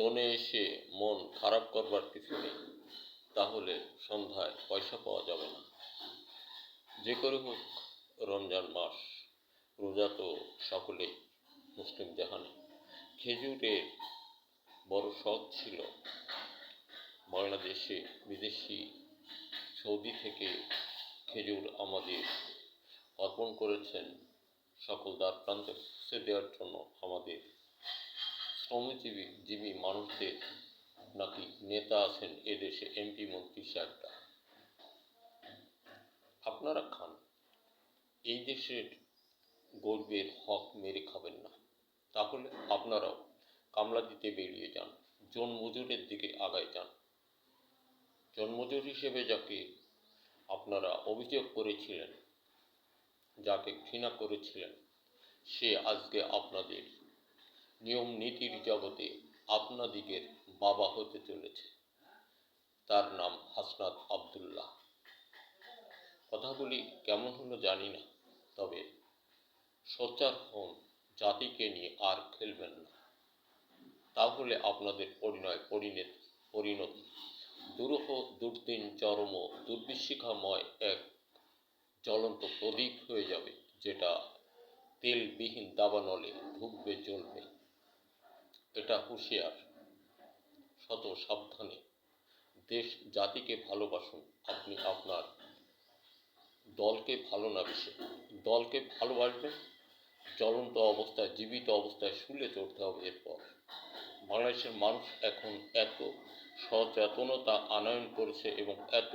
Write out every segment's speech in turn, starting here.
জোনে এসে মন খারাপ করবার কিছু নেই, তাহলে সন্ধ্যায় পয়সা পাওয়া যাবে না। যে করে হোক রমজান মাস, রোজা তো সকলেই মুসলিম জাহানে। খেজুরের বড় শখ ছিল। বাংলাদেশে বিদেশি সৌদি থেকে খেজুর আমাদের অর্পণ করেছেন সকল দ্বার প্রান্তে পৌঁছে দেওয়ার জন্য আমাদের শ্রমজীবী মানুষদের নাকি নেতা আছেন এদেশে, এমপি মন্ত্রী সাহেবরা। আপনারা খান, এই দেশের গরিবের হক মেরে খাবেন না। তাহলে আপনারাও কামলা দিতে বেরিয়ে যান, জনমজুরের দিকে আগায় যান। জনমজুর হিসেবে যাকে আপনারা অভিযোগ করেছিলেন, যাকে ঘৃণা করেছিলেন, সে আজকে আপনাদের নিয়ম নীতির জগতে আপনাদিগের বাবা হতে চলেছে। তার নাম হাসনাত আবদুল্লাহ। কথাগুলি কেমন হলো জানি না, তবে সোচ্চার হন, জাতিকে নিয়ে আর খেলবেন না। তাহলে আপনাদের পরিণতি দুরূহ, দুর্দিন, চরম, দুর্বিষিকাময় এক জ্বলন্ত প্রদীপ হয়ে যাবে, যেটা তেলবিহীন দাবানলে ঢুকবে, জ্বলবে। এটা হুঁশিয়ার, শত সাবধানে। দেশ জাতিকে ভালোবাসুন। আপনি আপনার দলকে ভালো না বেশে দলকে ভালোবাসবেন। জ্বলন্ত অবস্থায়, জীবিত অবস্থায় শুলে চড়তে হবে। এরপর বাংলাদেশের মানুষ এখন এত সচেতনতা আনয়ন করেছে এবং এত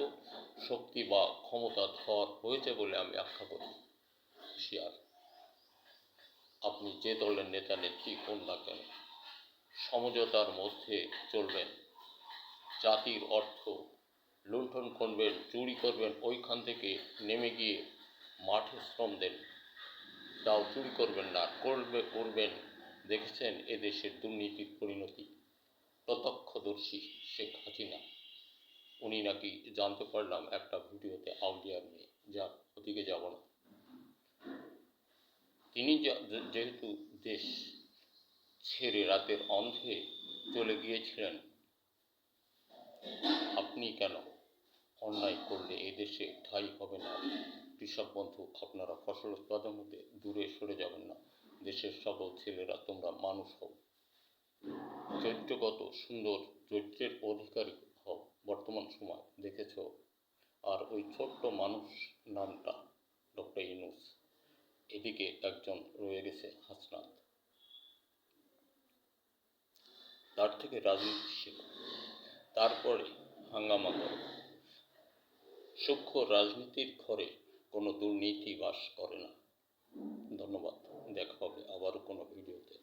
শক্তি বা ক্ষমতাধর হয়েছে বলে আমি আখ্যা করি। হুঁশিয়ার, আপনি যে দলের নেতা নেত্রী হন না কেন, সমঝোতার মধ্যে চলবেন। জাতির অর্থ লুণ্ঠন করবেন, চুরি করবেন, ওইখান থেকে নেমে গিয়ে মাঠে শ্রম দেন, তাও চুরি করবেন না। করবেন। দেখেছেন এদেশের দুর্নীতির পরিণতি। প্রত্যক্ষদর্শী শেখ হাসিনা, উনি নাকি জানতে পারলাম একটা ভিডিওতে আউলিয়া নিয়ে, যাক ওদিকে যাব না। তিনি যেহেতু দেশ ছেড়ে রাতের অন্ধে চলে গিয়েছিলেন, আপনি কেন অন্যায় করলে এদেশে ঠাঁই হবে না? কৃষক বন্ধু, আপনারা ফসল উৎপাদন হতে দূরে সরে যাবেন না। দেশের সকল ছেলেরা তোমরা মানুষ হও, চরিত্রগত সুন্দর চরিত্রের অধিকারী হও। বর্তমান সময় দেখেছ, আর ওই ছোট্ট মানুষ নামটা ডক্টর ইউনূস, এদিকে একজন রয়ে গেছে হাসনাত। তার থেকে রাজনীতি শেখো, তারপরে হাঙ্গামা করো। সূক্ষ্ম রাজনীতির ঘরে কোনো দুর্নীতি বাস করে না। ধন্যবাদ। দেখা হবে আবারও কোনো ভিডিওতে।